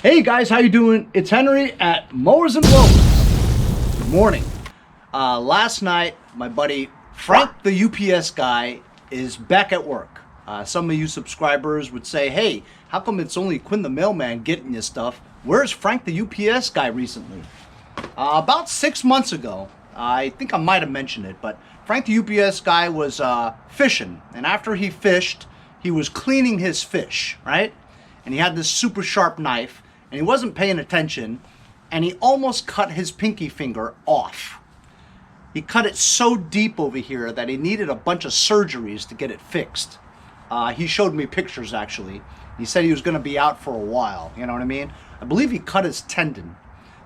Hey guys, how you doing? It's Henry at Mowers and Blowers. Good morning. Last night, my buddy Frank, the UPS guy, is back at work. Some of you subscribers would say, hey, how come it's only Quinn the mailman getting you stuff? Where's Frank the UPS guy recently? About 6 months ago, I think I might have mentioned it, but Frank the UPS guy was fishing. And after he fished, he was cleaning his fish, right? And he had this super sharp knife, and he wasn't paying attention, and he almost cut his pinky finger off. He cut it so deep over here that he needed a bunch of surgeries to get it fixed. He showed me pictures, actually. He said he was going to be out for a while, you know what I mean? I believe he cut his tendon.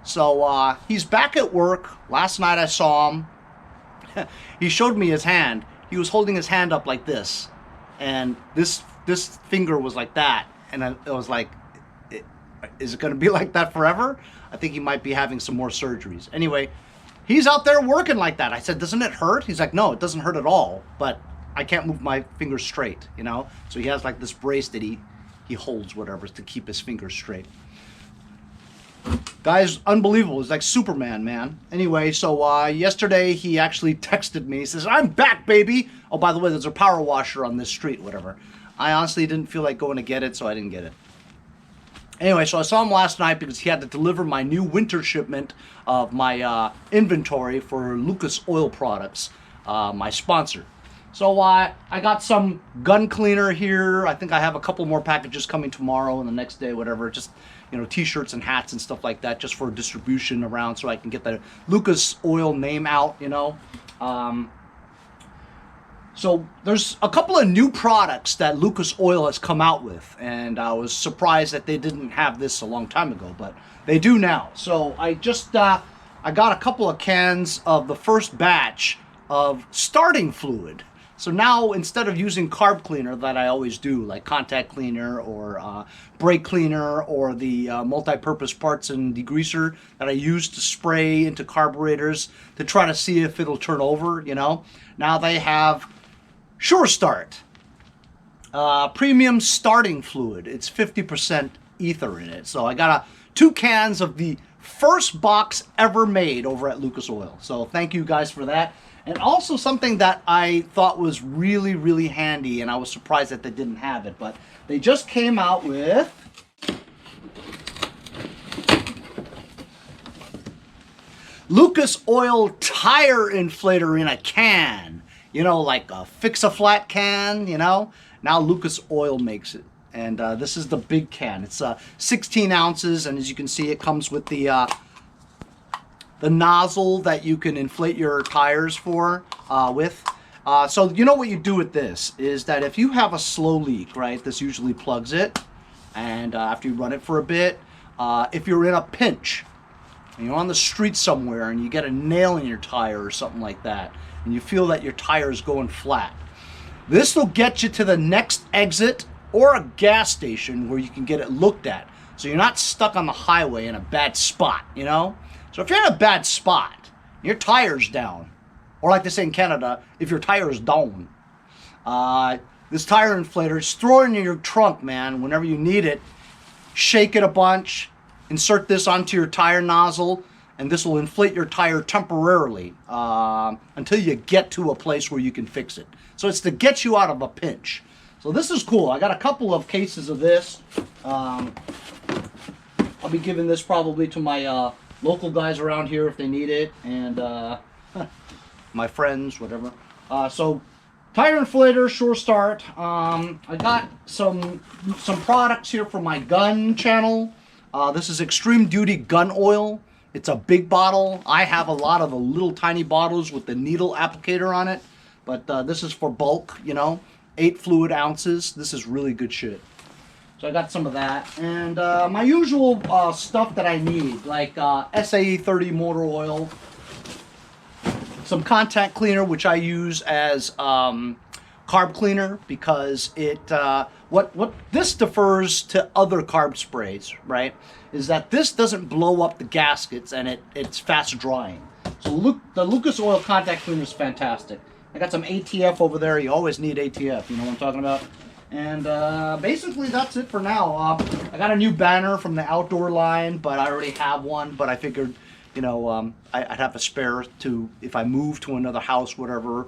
So he's back at work. Last night I saw him. He showed me his hand. He was holding his hand up like this, and this finger was like that, and I was like, is it going to be like that forever? I think he might be having some more surgeries. Anyway, he's out there working like that. I said, doesn't it hurt? He's like, no, it doesn't hurt at all, but I can't move my fingers straight, you know? So he has like this brace that he holds, whatever, to keep his fingers straight. Guy's unbelievable. He's like Superman, man. Anyway, so yesterday he actually texted me. He says, I'm back, baby. Oh, by the way, there's a power washer on this street, whatever. I honestly didn't feel like going to get it, so I didn't get it. Anyway, so I saw him last night because he had to deliver my new winter shipment of my inventory for Lucas Oil Products, my sponsor. So I got some gun cleaner here. I think I have a couple more packages coming tomorrow and the next day, whatever. Just, you know, t-shirts and hats and stuff like that, just for distribution around so I can get the Lucas Oil name out, you know. So there's a couple of new products that Lucas Oil has come out with, and I was surprised that they didn't have this a long time ago, but they do now. So I just I got a couple of cans of the first batch of starting fluid. So now, instead of using carb cleaner that I always do, like contact cleaner or brake cleaner or the multi-purpose parts and degreaser that I use to spray into carburetors to try to see if it'll turn over, you know, now they have Sure Start, premium starting fluid. It's 50% ether in it. So I got 2 cans of the first box ever made over at Lucas Oil. So thank you guys for that. And also something that I thought was really, really handy, and I was surprised that they didn't have it, but they just came out with Lucas Oil tire inflator in a can. You know, like a Fix-A-Flat can, you know? Now Lucas Oil makes it. And this is the big can. It's 16 ounces, and as you can see, it comes with the nozzle that you can inflate your tires for with. So you know what you do with this is that if you have a slow leak, right, this usually plugs it. And after you run it for a bit, if you're in a pinch, and you're on the street somewhere and you get a nail in your tire or something like that, and you feel that your tire is going flat, this will get you to the next exit or a gas station where you can get it looked at. So you're not stuck on the highway in a bad spot, you know? So if you're in a bad spot, your tire's down, or like they say in Canada, if your tire is down, this tire inflator, just throw it in your trunk, man, whenever you need it. Shake it a bunch, insert this onto your tire nozzle, and this will inflate your tire temporarily until you get to a place where you can fix it. So it's to get you out of a pinch. So this is cool. I got a couple of cases of this. I'll be giving this probably to my local guys around here if they need it, and my friends, whatever. So tire inflator, Sure Start. I got some products here for my gun channel. This is extreme duty gun oil. It's a big bottle. I have a lot of the little tiny bottles with the needle applicator on it, but this is for bulk, you know, 8 fluid ounces. This is really good shit. So I got some of that, and my usual stuff that I need, like SAE 30 motor oil, some contact cleaner, which I use as carb cleaner because it what this differs to other carb sprays, right, is that this doesn't blow up the gaskets and it's fast drying. So the Lucas Oil contact cleaner is fantastic. I got some ATF over there. You always need ATF, you know what I'm talking about? And basically that's it for now. I got a new banner from the outdoor line, but I already have one. But I figured, you know, I'd have a spare to, if I move to another house, whatever,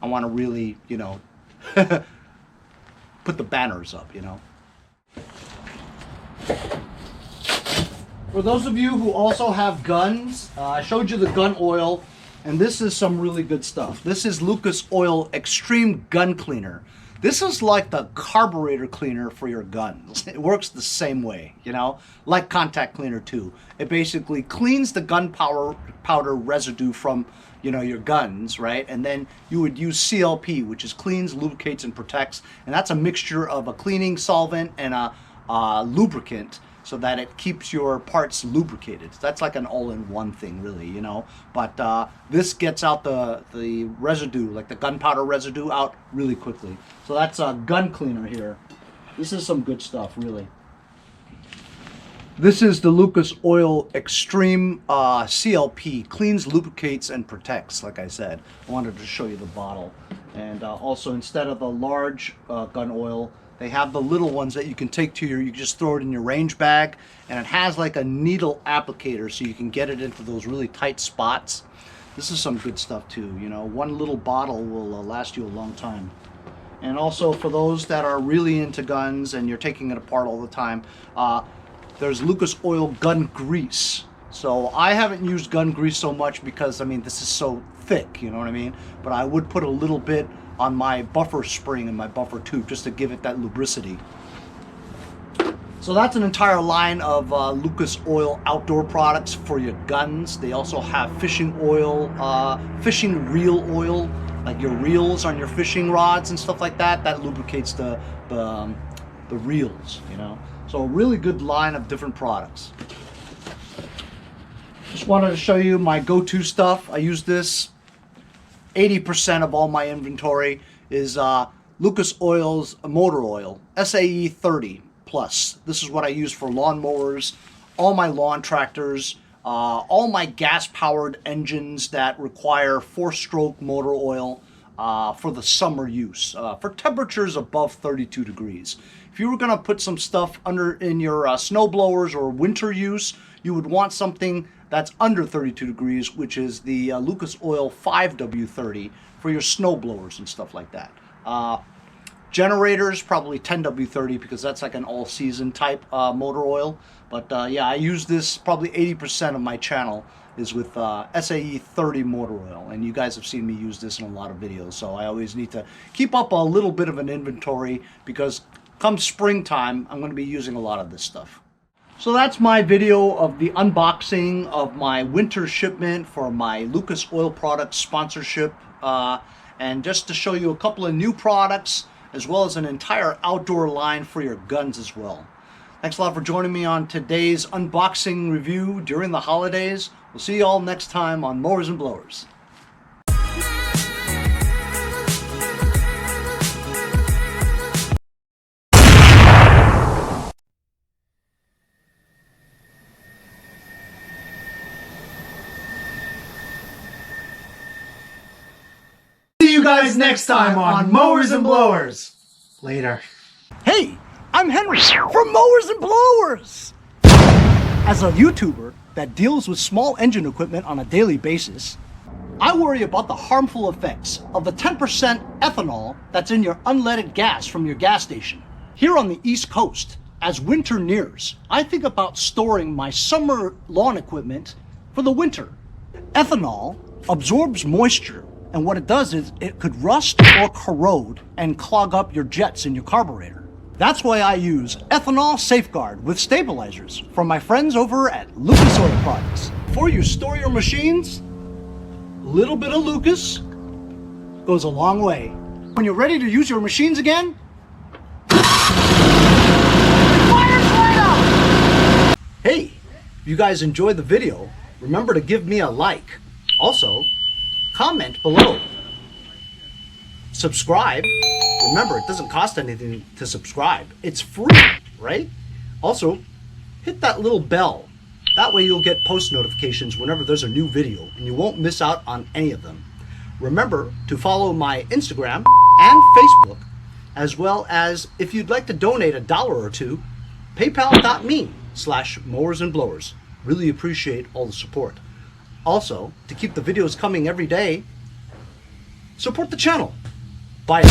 I want to really, you know, put the banners up, you know. For those of you who also have guns, I showed you the gun oil, and this is some really good stuff. This is Lucas Oil Extreme Gun Cleaner. This is like the carburetor cleaner for your guns. It works the same way, you know, like contact cleaner too. It basically cleans the gunpowder residue from, you know, your guns, right? And then you would use CLP, which is cleans, lubricates, and protects. And that's a mixture of a cleaning solvent and a lubricant, so that it keeps your parts lubricated. That's like an all-in-one thing, really, you know. But this gets out the residue, like the gunpowder residue, out really quickly. So that's a gun cleaner here. This is some good stuff, really. This is the Lucas Oil Extreme CLP, cleans, lubricates, and protects, like I said. I wanted to show you the bottle. And also, instead of the large gun oil, they have the little ones that you can take to you just throw it in your range bag, and it has like a needle applicator so you can get it into those really tight spots. This is some good stuff too, you know. One little bottle will last you a long time. And also for those that are really into guns and you're taking it apart all the time, there's Lucas Oil Gun Grease. So I haven't used gun grease so much because, I mean, this is so thick, you know what I mean? But I would put a little bit on my buffer spring and my buffer tube just to give it that lubricity. So that's an entire line of Lucas Oil outdoor products for your guns. They also have fishing oil, fishing reel oil, like your reels on your fishing rods and stuff like that. That lubricates the reels, you know. So a really good line of different products. Just wanted to show you my go-to stuff. I use this. 80% of all my inventory is Lucas Oil's motor oil, SAE 30 plus. This is what I use for lawn mowers, all my lawn tractors, all my gas-powered engines that require 4-stroke motor oil for the summer use, for temperatures above 32 degrees. If you were going to put some stuff under in your snow blowers or winter use, you would want something that's under 32 degrees, which is the Lucas Oil 5W30 for your snow blowers and stuff like that. Generators, probably 10W30 because that's like an all-season type motor oil. But yeah, I use this, probably 80% of my channel is with SAE 30 motor oil. And you guys have seen me use this in a lot of videos. So I always need to keep up a little bit of an inventory because come springtime, I'm going to be using a lot of this stuff. So that's my video of the unboxing of my winter shipment for my Lucas Oil Products sponsorship. And just to show you a couple of new products, as well as an entire outdoor line for your guns as well. Thanks a lot for joining me on today's unboxing review during the holidays. We'll see you all next time on Mowers and Blowers. See you guys next time on Mowers and Blowers. Later. Hey, I'm Henry from Mowers and Blowers. As a YouTuber that deals with small engine equipment on a daily basis, I worry about the harmful effects of the 10% ethanol that's in your unleaded gas from your gas station. Here on the East Coast, as winter nears, I think about storing my summer lawn equipment for the winter. Ethanol absorbs moisture, and what it does is it could rust or corrode and clog up your jets in your carburetor. That's why I use Ethanol Safeguard with stabilizers from my friends over at Lucas Oil Products. Before you store your machines, a little bit of Lucas goes a long way. When you're ready to use your machines again, fire right out! Hey, if you guys enjoyed the video, remember to give me a like. Also, comment below. Subscribe. Remember, it doesn't cost anything to subscribe. It's free, right? Also, hit that little bell. That way you'll get post notifications whenever there's a new video and you won't miss out on any of them. Remember to follow my Instagram and Facebook as well as if you'd like to donate $1 or $2, paypal.me/mowersandblowers. Really appreciate all the support. Also, to keep the videos coming every day, support the channel. Bye.